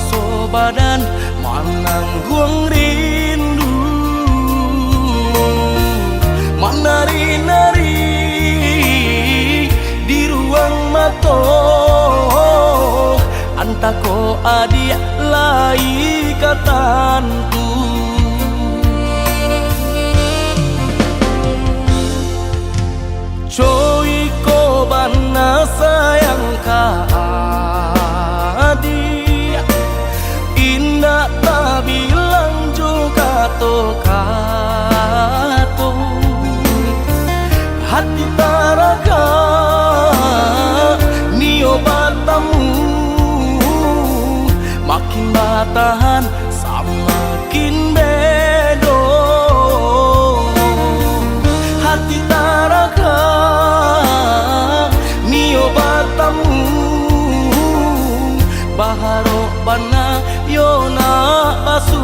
bangso badan menanggung rindu, menari-nari di ruang mato antako adik lai katantu. Coy ko bana sayang ka adik, indah tak bilang juga kato, hati taraga nio batamu makin batahan samakin bedo, hati taraga nio batamu baharo bana yona basu.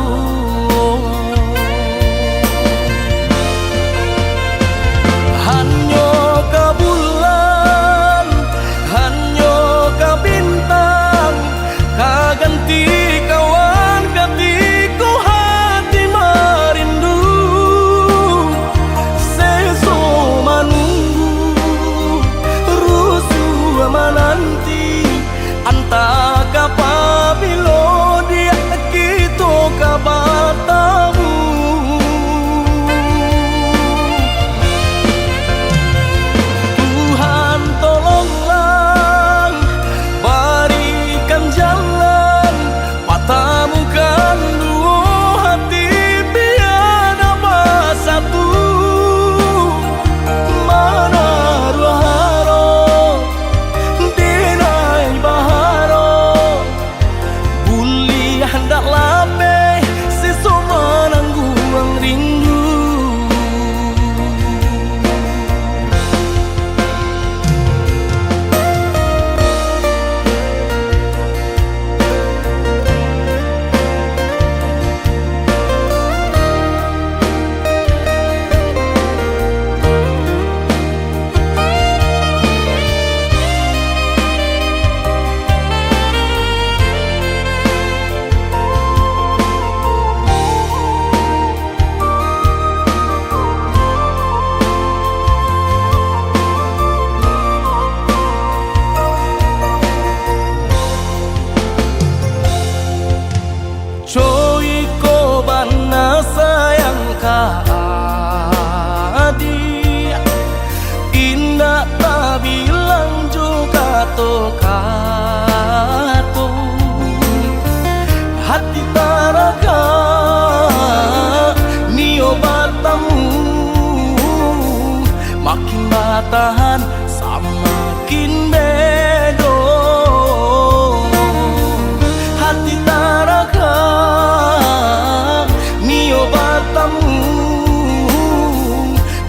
Hanyo ka bulan, hanyo ka bintang, kaganti kawan katiku hati merindu, seso manunggu rusu menanti anta kapabilo dia kita kabatamu. Tuhan tolonglah berikan jalan matamu kan dua hati biada bersatu, mana ruharo dinai baharo buli hendak lape seso menanggung rindu. Coy ko bana sayang ka adik, indah tak bilang juga kato, hati taraga nio batamu makin batahan samakin bedo, hati taraga nio batamu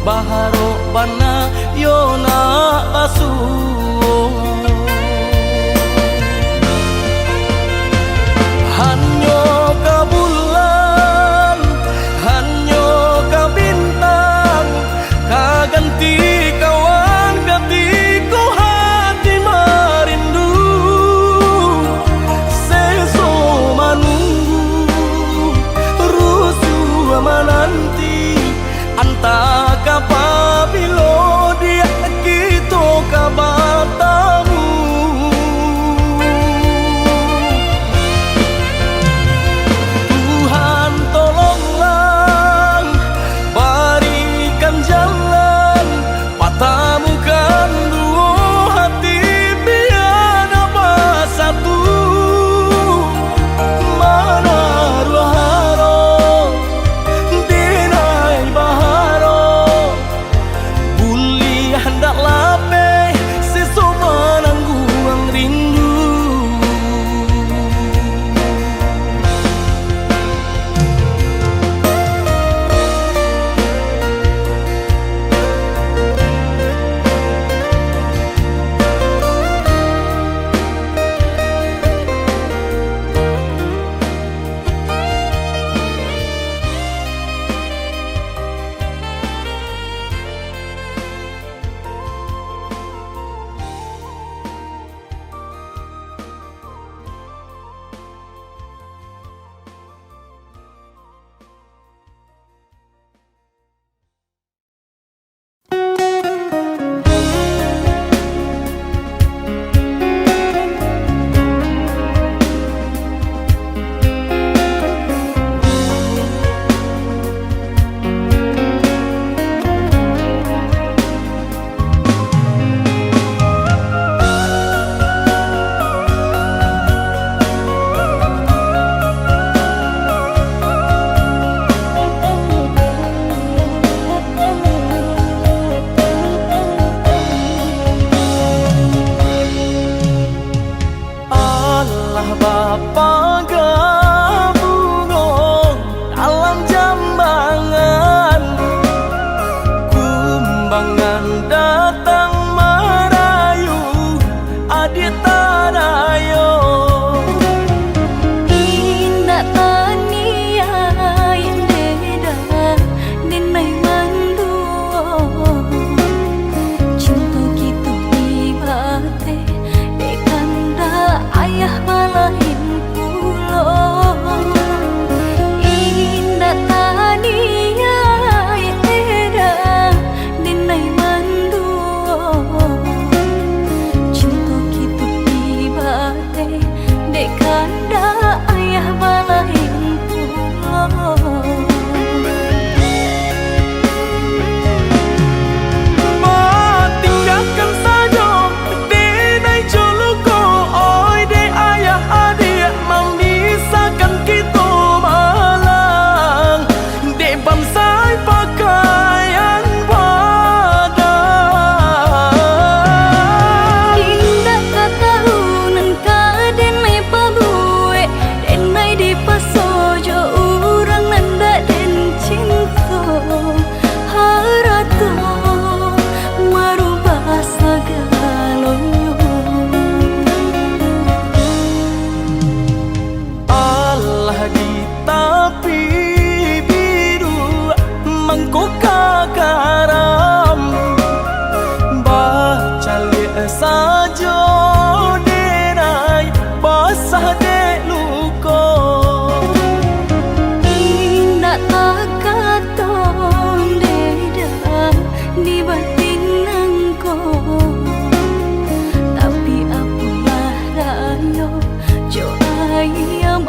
baharo bana yona basu. Hanyo ka bulan, hanyo ka bintang, kaganti kawan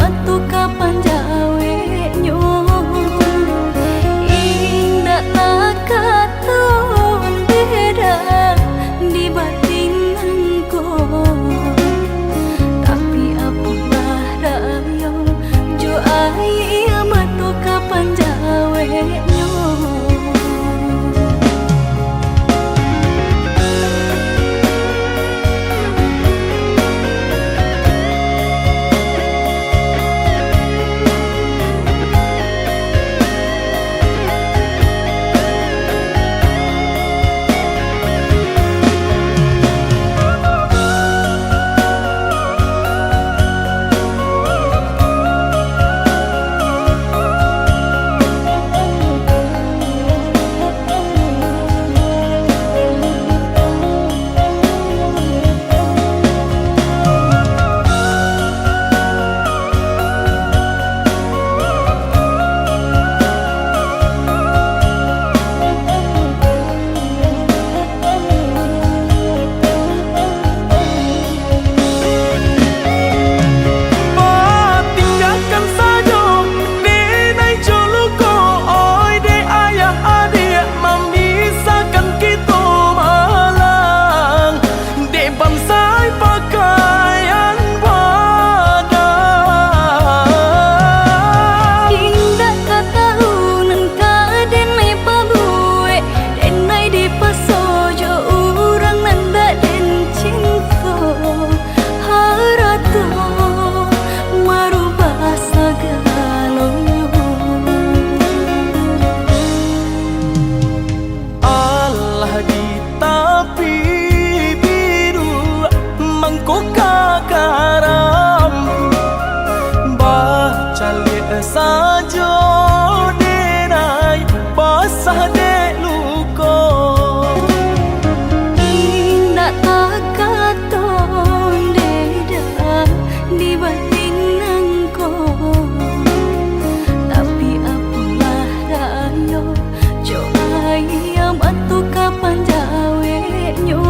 batu kapan jawe nyo indah tak katon beda di batin engko tapi apalah rayo jo ai batu kapan jawe nyo. Sajo denai basah dek luko indah tak katon beda di batin engko tapi apalah rayo jo ai batu kapan jawe nyo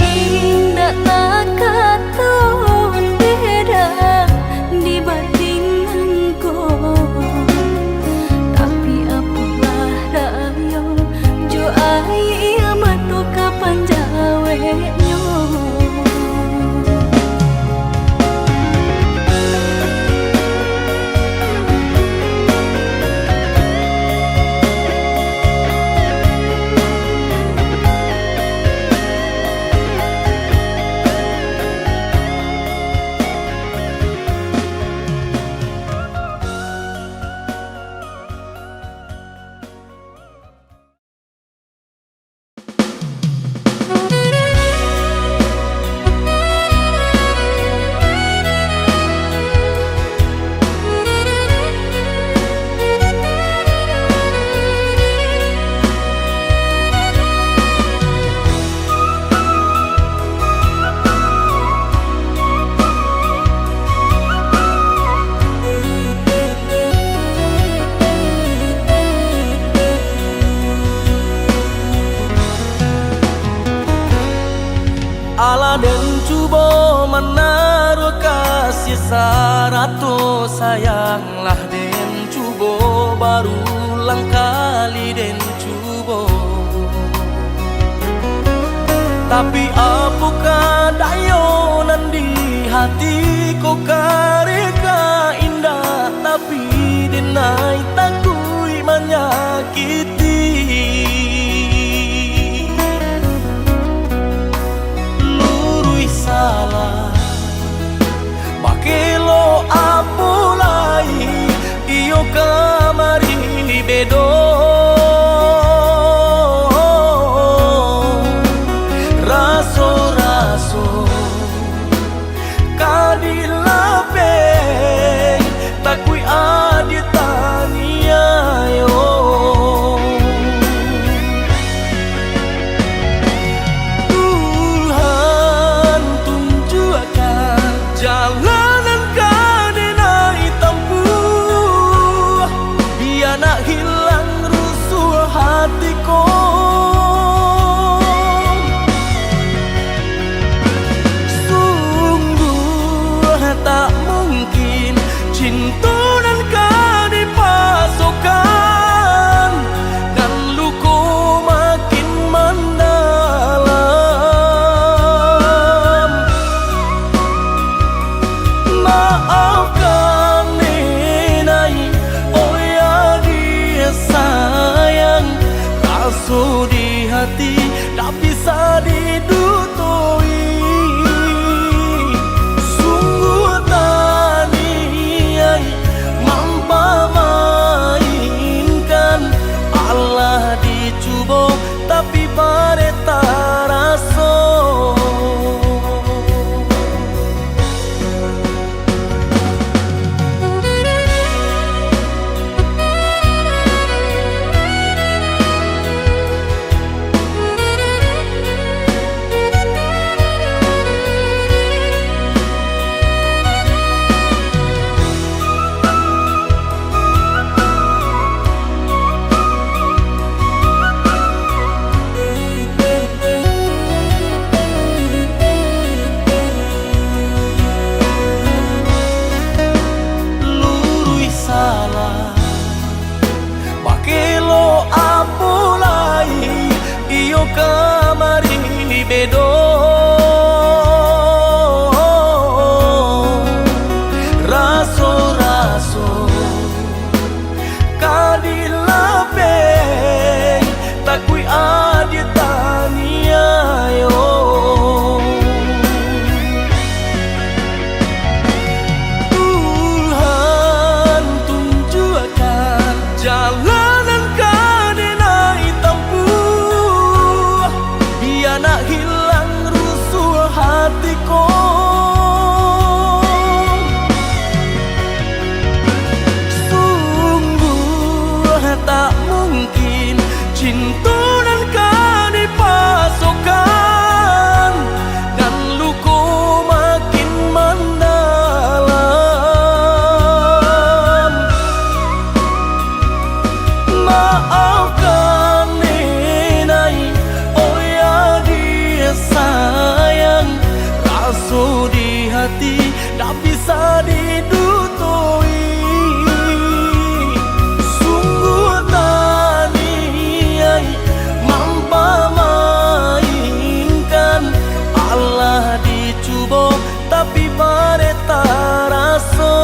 indah tak katon beda di batin tapi apalah rayo jo ai batu kapan jawe nyo. Ala den cubo menaruh kasih sarato sayanglah den cubo barulang kali den cubo tapi apakah dayo nandi hatiku kareka indah tapi denai takui menyakiti salah bakelo apulai iyo kamari bedo raso-raso kadilape takui aditania yo jalanan kadenai tempuh biar nak hilang cinta nan kau dipasokkan dan luka makin mendalam. Maafkan nenai, oh ya dia sayang, rasa di hati tak bisa didutui. Sungguh taniai mampa mainkan, Allah dicuba tapi bare tak rasa. Bakelo apulai iyo kamari bedo, raso-raso kadilape takui aditania yo. Tuhan tunjukkan jalanan kau denai tempuh, biar nak hilang rusuh hatiku. Sungguh tak mungkin cinta nan kau dipasokkan dan luka makin mendalam. Maafkan nenai, oh ya dia sayang, rasa di hati tak bisa didutui. Sungguh taniai mampa mainkan, Allah dicuba tapi bare tak rasa.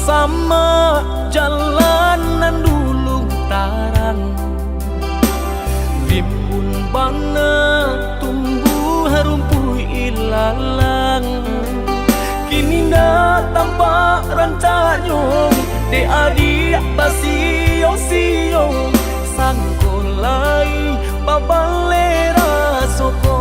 Sama jalanan dulu tarang, rimbun bana tumbuh rumput ilalang. Kini dah tampak rancanyong de adik basio-sio, sangkolai babalera soko.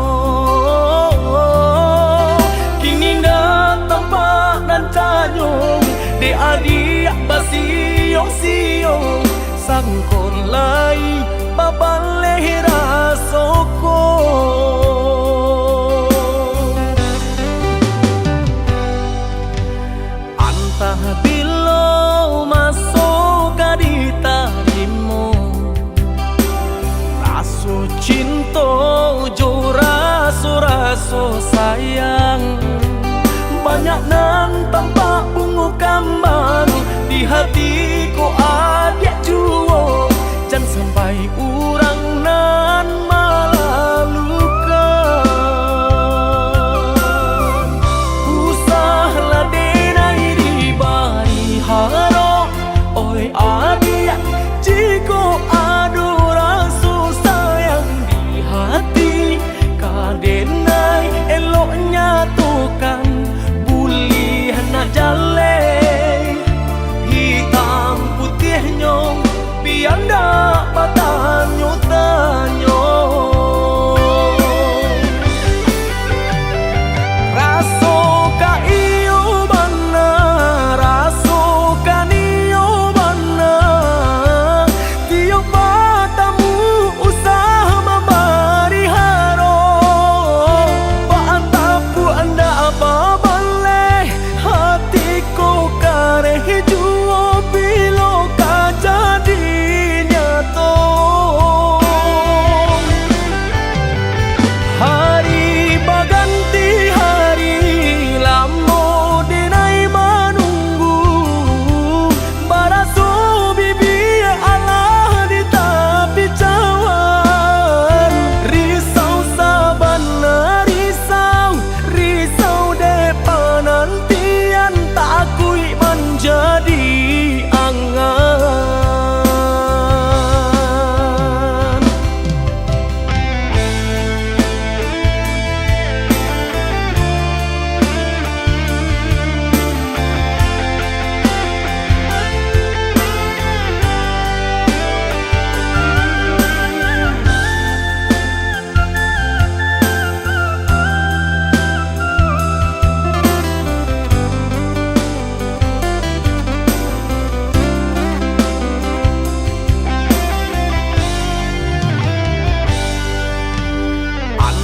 Kini dah tampak rancanyong de adik basio-sio, sangkolai babalera soko. Antah bila masuk di tarimo, raso cinta jo raso sayang, banyak nan tampak bunga kambang di hatiku adik juo, jangan sampai urang nan malah luka.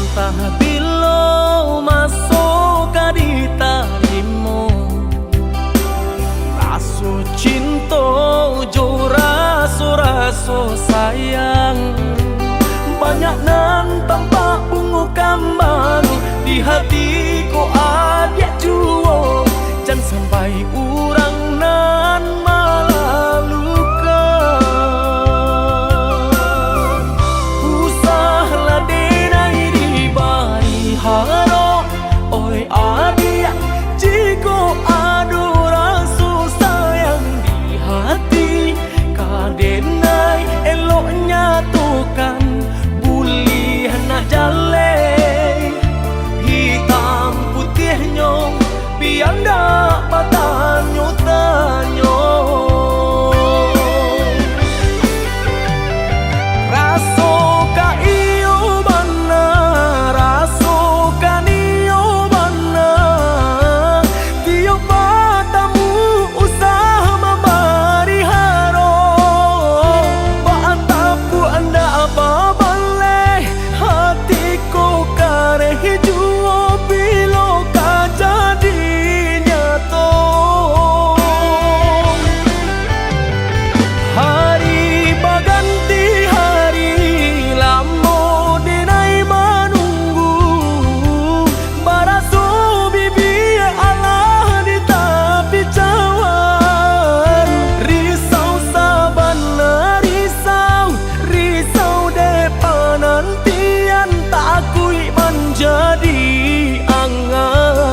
entah bila masuk di tarimo raso cinta jo raso sayang banyak nan tampak bunga kambang di hatiku ada juo jangan sampai urang nan malalukan usahlah denai di bari haro oi adia jiko adu rasu sayang di hati kadenai eloknya tukan bulih nak jale hitam putihnya biar ndak bertanyo-tanyo raso ka iyo bana raso ka niyo bana tiap matamu usaha memberi haro batapu anda apa balai hatiku kareh juo bilo ka jadi nyato hari baganti hari lamo denai menunggu barasu bibi Allah di tepi cawan risau sabana risau depan nantian tak akui menjadi angan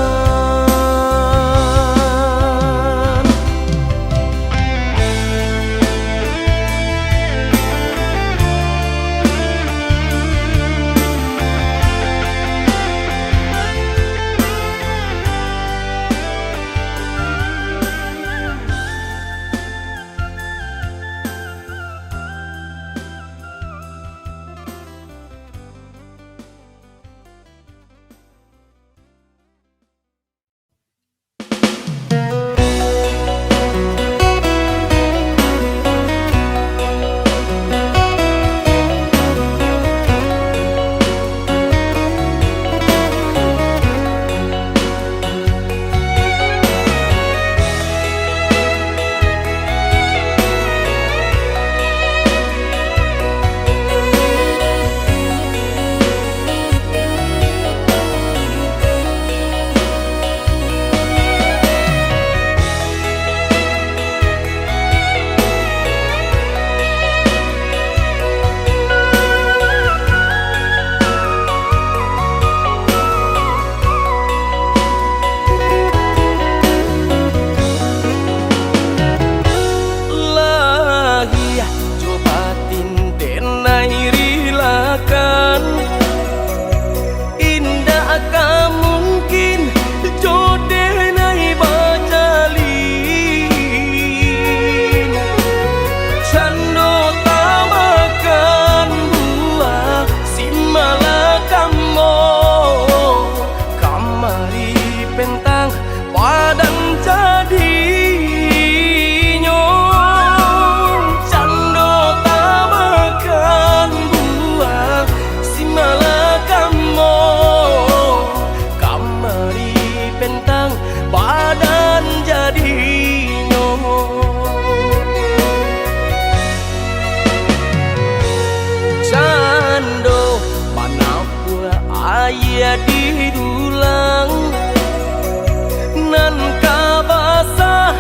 di dulang nan kabasa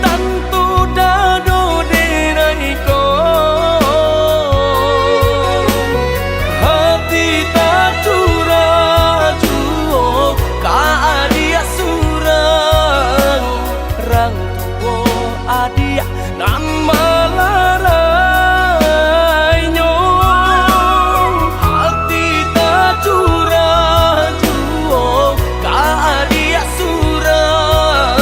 tantu dado denai ko hati tak curah juo ka adia surang rang tuo adia nan malarai nyo hati tak curah juo ka adia surang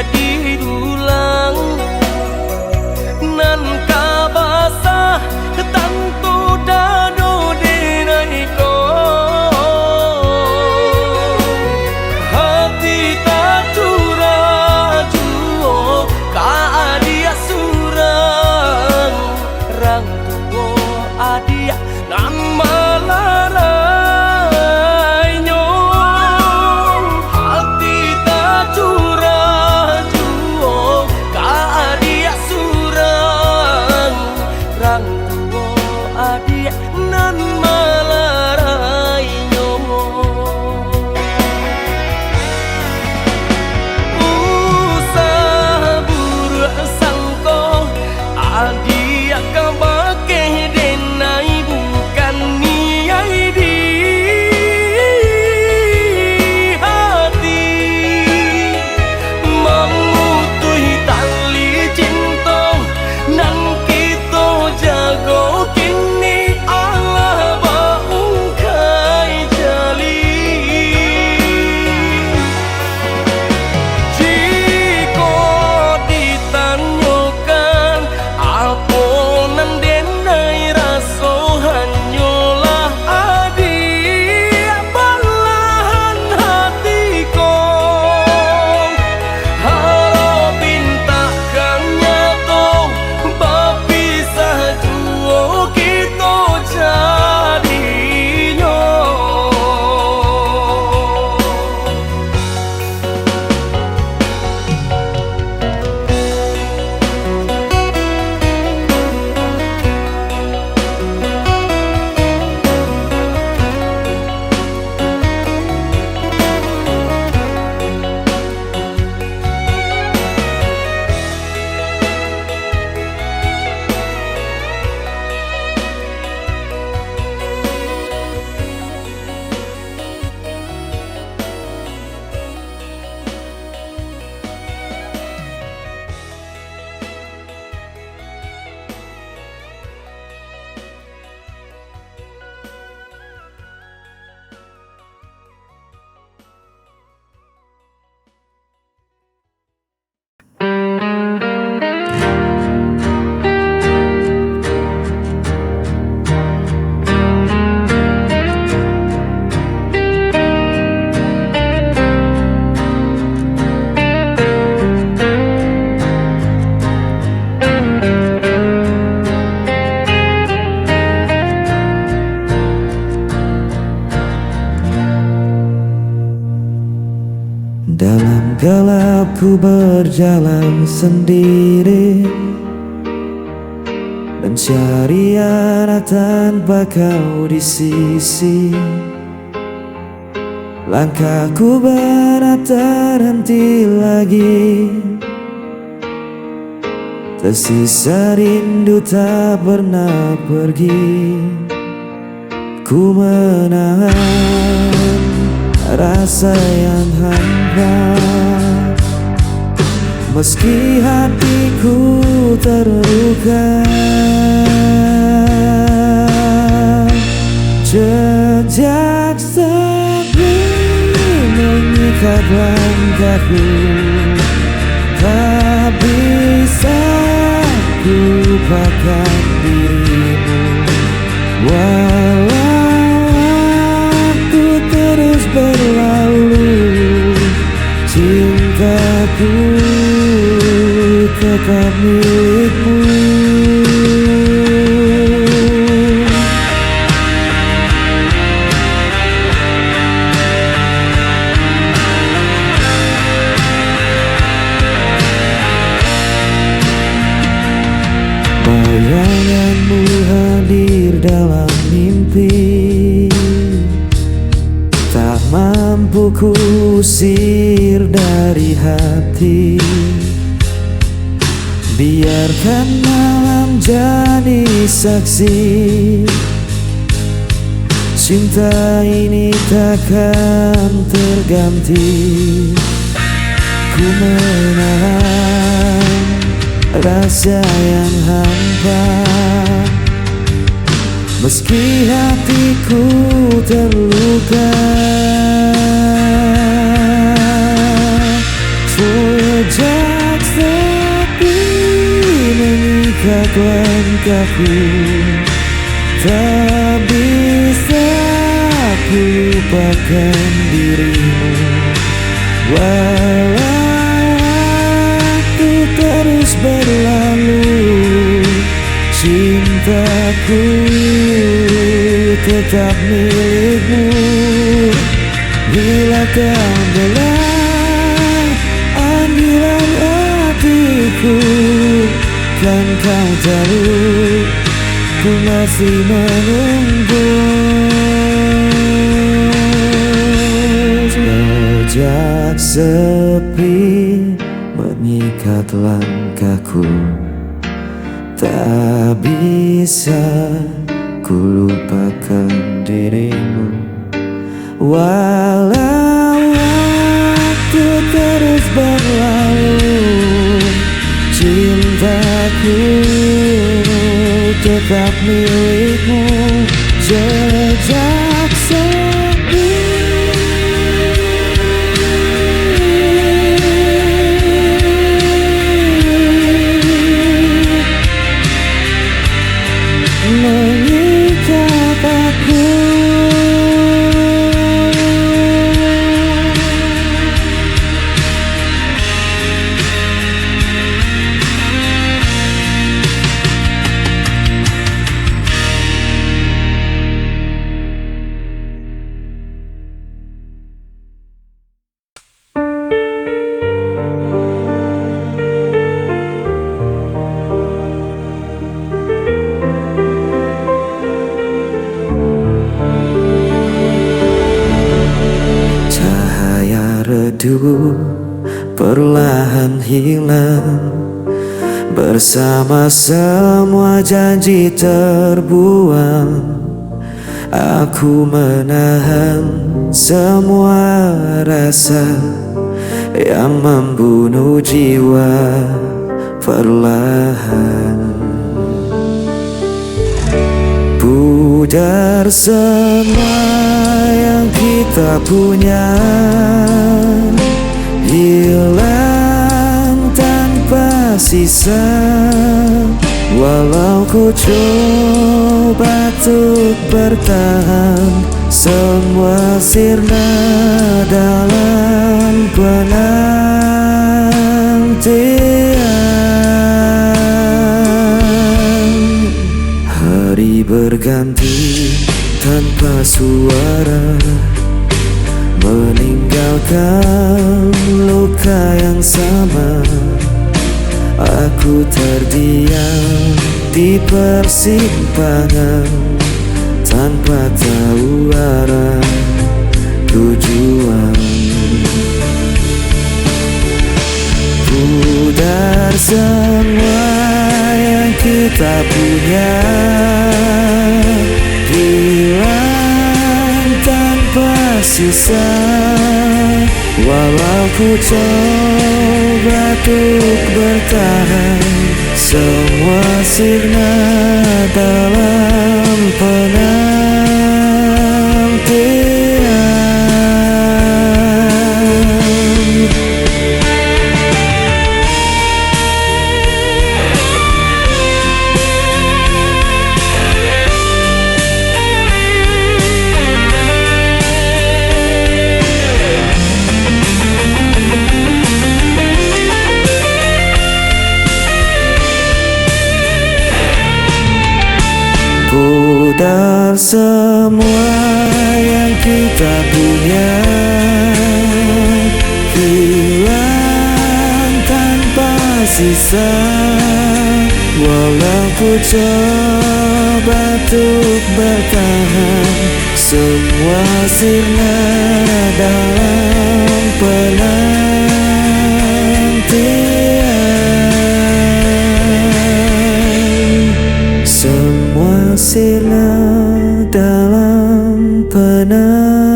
jadi dulang nan kabasa tantu dado denai ko hati tak curah juo ka adia surang rang tuo adia nan malarai nyo hati tak curah juo ka adia surang rang tuo adia nan malarai nyo usah buruk sangko adia kabake denai bukan niai di hati memutui tali cinta nan kita jago kini Allah baungkai jali jika ditanyakan apa nan denai raso hanyalah adia balahan hatiku harapin takkan nyato berpisah juo kita jadinya Dalam gelap ku berjalan sendiri mencari arah tanpa kau di sisi. Langkahku berat terhenti lagi, tersisa rindu tak pernah pergi. Ku menahan rasa yang hampa, meski hatiku terluka. Jejak sepi mengikat langkahku, tak bisa ku lupakan dirimu. Walau waktu terus berlalu, cintaku tetap milikmu. Bayanganmu hadir dalam mimpi, tak mampu kusir dari hati. Biarkan malam jadi saksi, cinta ini takkan terganti. Ku menahan rasa yang hampa, meski hatiku terluka. langkahku. Tak bisa ku lupakan dirimu, walau waktu terus berlalu. Cintaku tetap milikmu. Bila kau belah anggilan hatiku, kan kau tahu ku masih menunggu. Sejak sepi mengikat langkahku, tak bisa ku lupakan dirimu. Walau waktu terus berlalu, cintaku tetap milikmu. Jejak sepi mengikat aku. Redup perlahan hilang bersama semua janji terbuang. Aku menahan semua rasa yang membunuh jiwa perlahan. Pudar semua yang kita punya, hilang tanpa sisa. Walau ku coba untuk bertahan, semua sirna dalam penantian. Hari berganti tanpa suara, meninggalkan luka yang sama. Aku terdiam di persimpangan tanpa tahu arah tujuan. Pudar semua yang kita punya, hilang tanpa sisa. Walau ku coba untuk bertahan, semua sirna dalam penantian. Pudar semua yang kita punya, hilang tanpa sisa. Walau ku coba untuk bertahan, semua sirna dalam penantian. Semua sirna dalam penantian.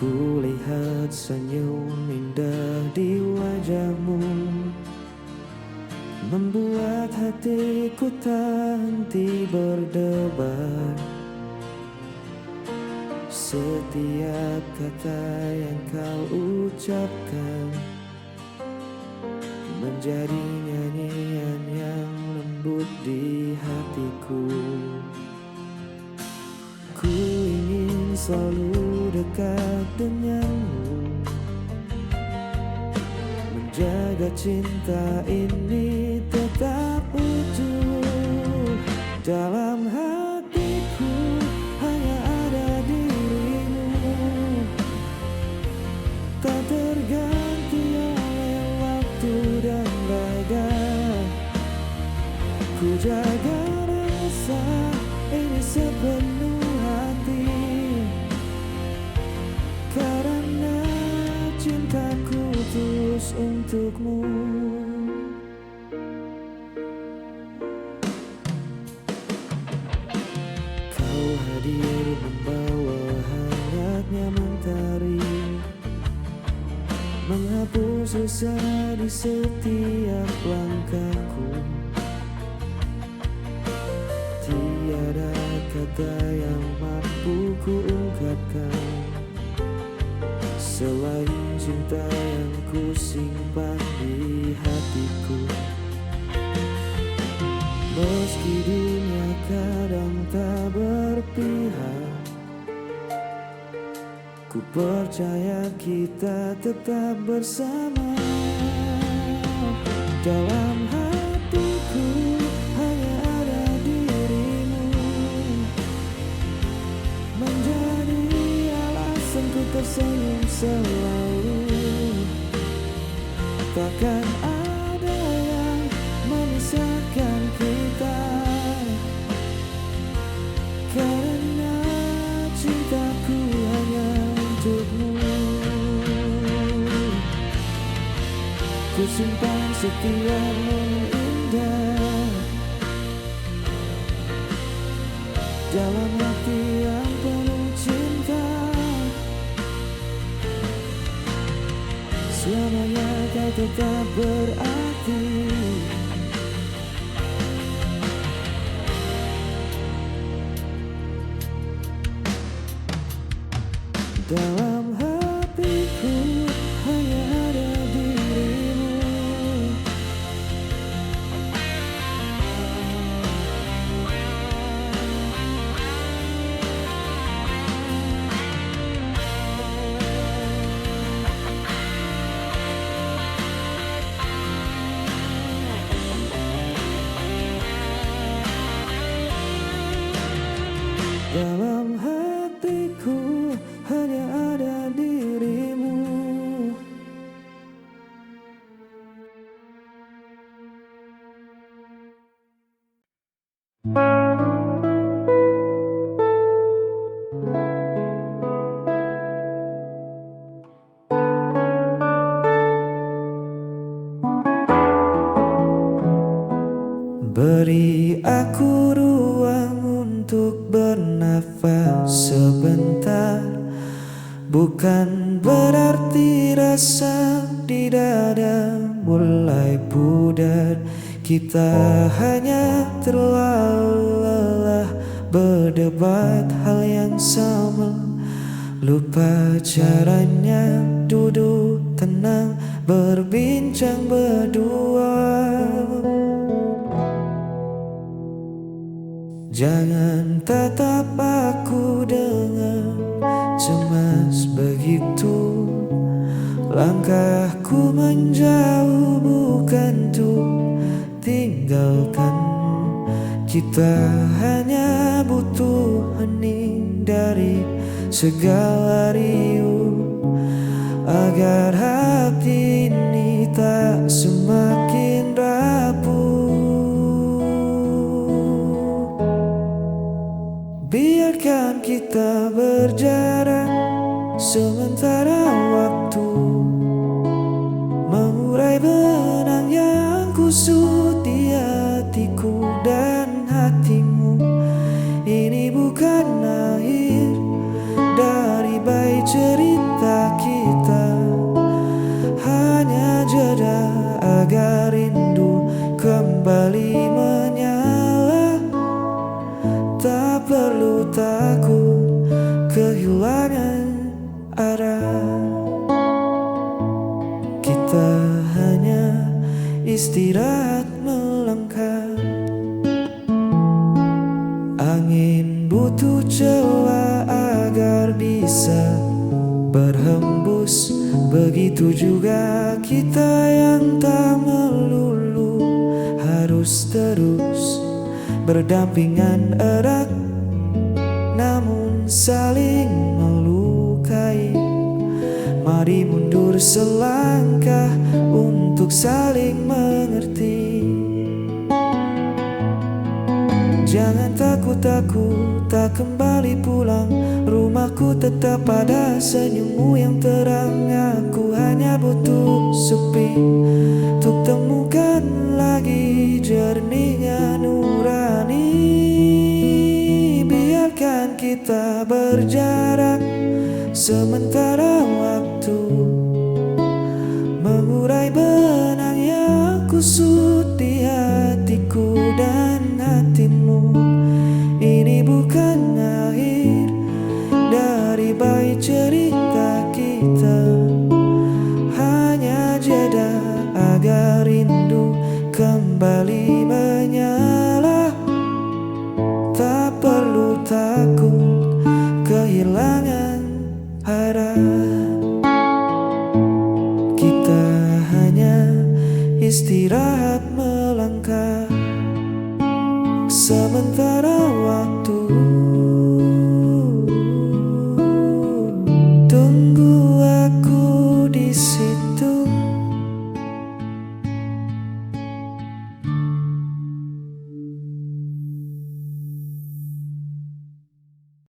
Kulihat senyum indah di wajahmu, membuat hatiku tak henti berdebar. Setiap kata yang kau ucapkan menjadi nyanyian yang lembut di hatiku. Ku ingin selalu dekat denganmu, menjaga cinta ini tetap utuh. Dalam hatiku hanya ada dirimu, tak terganti oleh waktu dan bagai. Ku jaga rasa ini sepenuh hati, karena cintaku tulus untukmu. Kau hadir membawa hangatnya mentari, menghapus rasa di setiap langkahku. Tiada kata yang mampu ku ungkapkan selain cinta yang ku simpan di hatiku. Meski dunia kadang tak berpihak, ku percaya kita tetap bersama. Dalam hatiku hanya ada dirimu, menjadi alasanku tersenyum selalu. Takkan ada yang memisahkan kita, karena cintaku hanya untukmu. Ku simpan setiap momen indah dalam hati yang penuh cinta. Selamanya kau tetap berarti. Dalam hatiku hanya ada dirimu, dalam hatiku hanya ada dirimu. Beri aku ruang untuk bernafas sebentar, bukan berarti rasa di dada mulai pudar. Kita hanya terlalu lelah berdebat hal yang sama, lupa caranya duduk tenang berbincang berdua. Jangan tatap aku dengan cemas begitu. Langkahku menjauh bukan untuk tinggalkan. Kita hanya butuh hening dari segala riuh, agar hati ini tak semakin rapuh. Biarkan kita berjarak sementara waktu mengurai benang yang kusut di hatiku dan hatimu. Ini bukan akhir dari baik cerita arah. Kita hanya istirahat melangkah. Angin butuh celah agar bisa berhembus. Begitu juga kita yang tak melulu harus terus berdampingan erat, namun saling melukai. Mari mundur selangkah untuk saling mengerti. Jangan takut aku tak kembali pulang. Rumahku tetap pada senyummu yang terang. Aku hanya butuh sepi untuk temukan lagi jernihnya nurani. Biarkan kita berjarak sementara waktu mengurai benang yang kusut di hatiku dan hatimu. Ini bukan akhir dari baik cerita kita, hanya jeda agar rindu kembali menyala. Tak perlu takut kehilangan harap. Kita hanya istirahat melangkah sementara